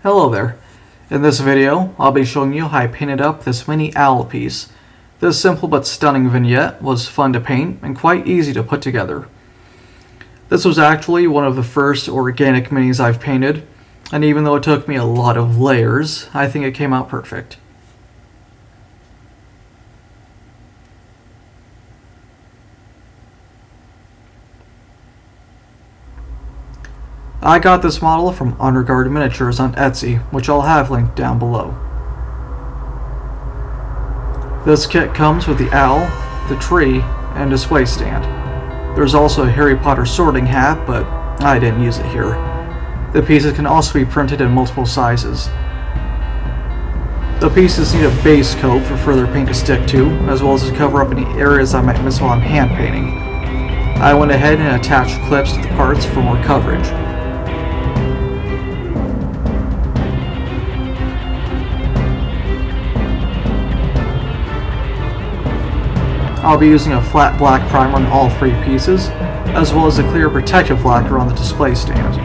Hello there. In this video, I'll be showing you how I painted up this mini owl piece. This simple but stunning vignette was fun to paint and quite easy to put together. This was actually one of the first organic minis I've painted, and even though it took me a lot of layers, I think it came out perfect. I got this model from Underguard Miniatures on Etsy, which I'll have linked down below. This kit comes with the owl, the tree, and display stand. There's also a Harry Potter sorting hat, but I didn't use it here. The pieces can also be printed in multiple sizes. The pieces need a base coat for further paint to stick to, as well as to cover up any areas I might miss while I'm hand painting. I went ahead and attached clips to the parts for more coverage. I'll be using a flat black primer on all three pieces, as well as a clear protective lacquer on the display stand.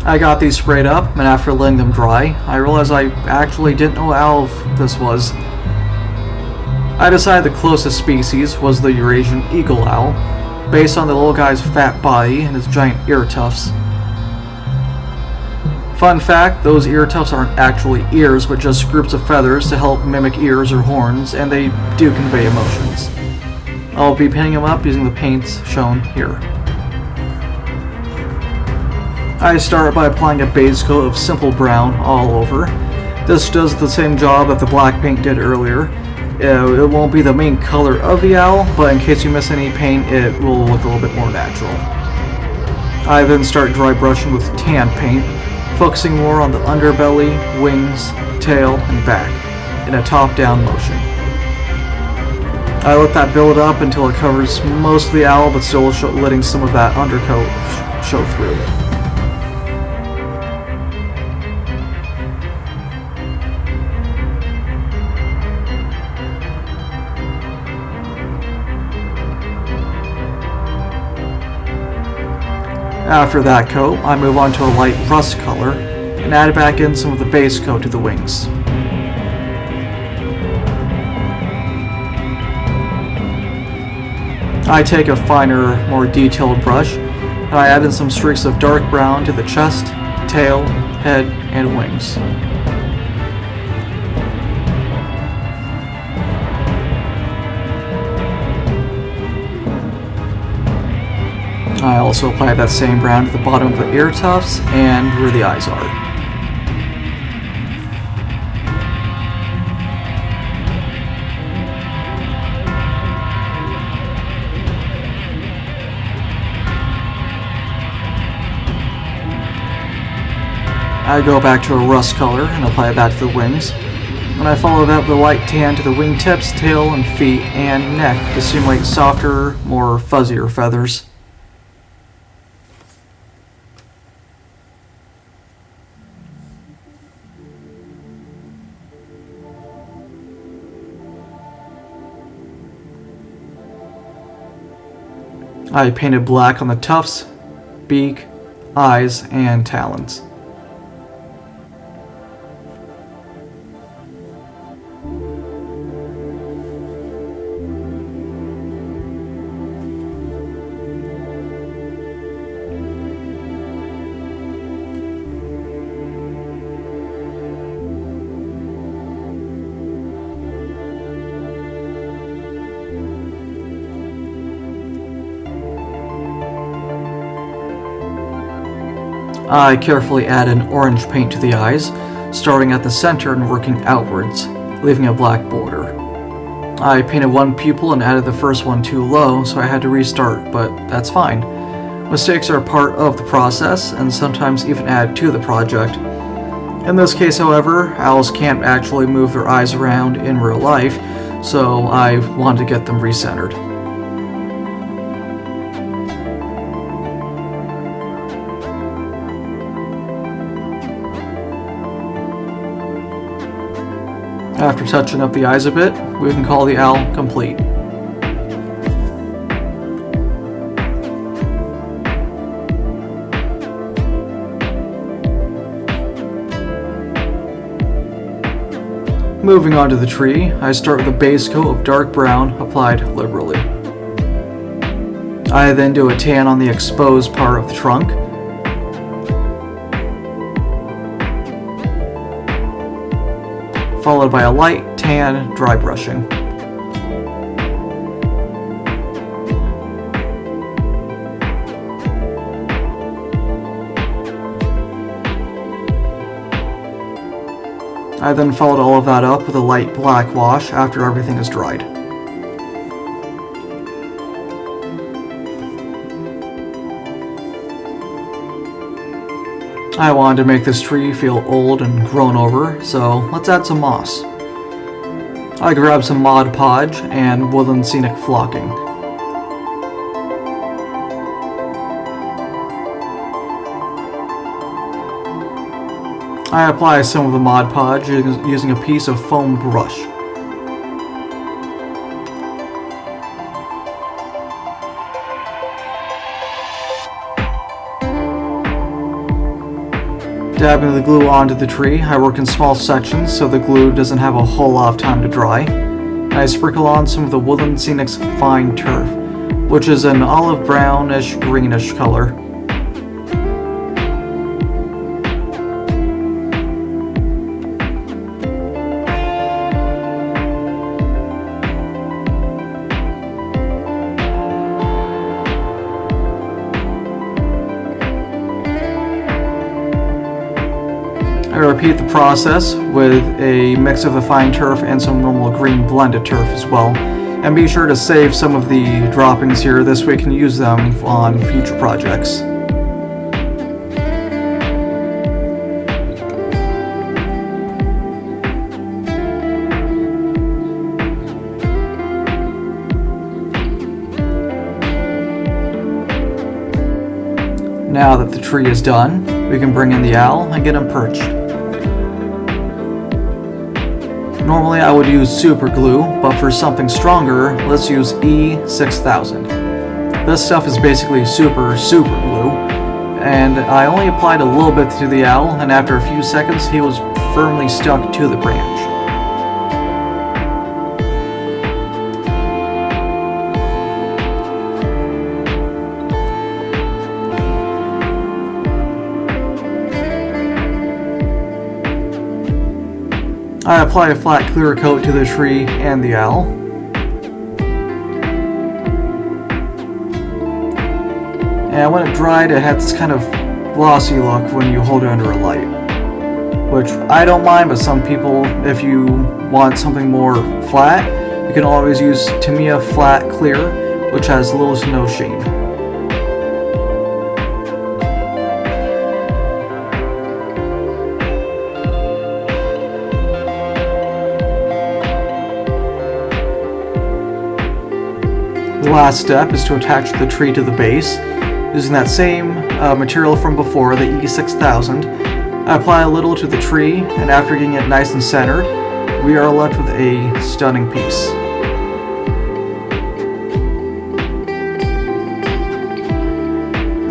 I got these sprayed up, and after letting them dry, I realized I actually didn't know what owl this was. I decided the closest species was the Eurasian eagle owl, based on the little guy's fat body and his giant ear tufts. Fun fact, those ear tufts aren't actually ears, but just groups of feathers to help mimic ears or horns, and they do convey emotions. I'll be painting them up using the paints shown here. I start by applying a base coat of simple brown all over. This does the same job that the black paint did earlier. It won't be the main color of the owl, but in case you miss any paint, it will look a little bit more natural. I then start dry brushing with tan paint, focusing more on the underbelly, wings, tail, and back, in a top-down motion. I let that build up until it covers most of the owl, but still letting some of that undercoat show through. After that coat, I move on to a light rust color and add back in some of the base coat to the wings. I take a finer, more detailed brush and I add in some streaks of dark brown to the chest, tail, head, and wings. I also apply that same brown to the bottom of the ear tufts and where the eyes are. I go back to a rust color and apply that to the wings, and I follow that with a light tan to the wingtips, tail, and feet, and neck to simulate softer, more fuzzier feathers. I painted black on the tufts, beak, eyes, and talons. I carefully add an orange paint to the eyes, starting at the center and working outwards, leaving a black border. I painted one pupil and added the first one too low, so I had to restart, but that's fine. Mistakes are part of the process, and sometimes even add to the project. In this case, however, owls can't actually move their eyes around in real life, so I wanted to get them recentered. After touching up the eyes a bit, we can call the owl complete. Moving on to the tree, I start with a base coat of dark brown applied liberally. I then do a tan on the exposed part of the trunk. Followed by a light tan dry brushing. I then followed all of that up with a light black wash after everything is dried. I wanted to make this tree feel old and grown over, so let's add some moss. I grabbed some Mod Podge and Woodland Scenic Flocking. I apply some of the Mod Podge using a piece of foam brush. Dabbing the glue onto the tree, I work in small sections so the glue doesn't have a whole lot of time to dry. I sprinkle on some of the Woodland Scenic's Fine Turf, which is an olive brownish greenish color. I repeat the process with a mix of the fine turf and some normal green blended turf as well. And be sure to save some of the droppings here, this way you can use them on future projects. Now that the tree is done, we can bring in the owl and get him perched. Normally I would use super glue, but for something stronger, let's use E6000. This stuff is basically super glue, and I only applied a little bit to the owl, and after a few seconds he was firmly stuck to the branch. I apply a flat clear coat to the tree and the owl. And when it dried, it had this kind of glossy look when you hold it under a light. Which I don't mind, but some people, if you want something more flat, you can always use Tamiya Flat Clear, which has little to no sheen. The last step is to attach the tree to the base. Using that same material from before, the E6000, I apply a little to the tree, and after getting it nice and centered, we are left with a stunning piece.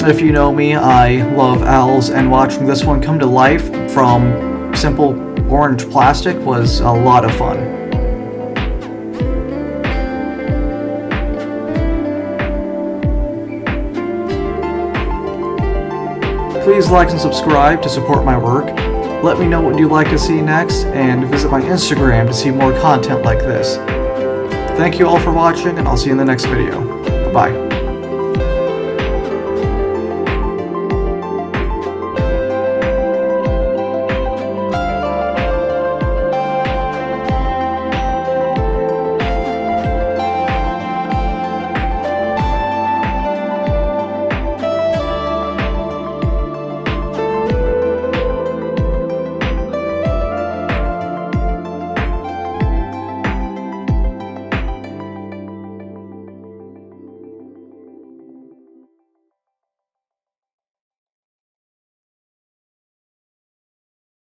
If you know me, I love owls, and watching this one come to life from simple orange plastic was a lot of fun. Please like and subscribe to support my work. Let me know what you'd like to see next, and visit my Instagram to see more content like this. Thank you all for watching, and I'll see you in the next video. Bye-bye.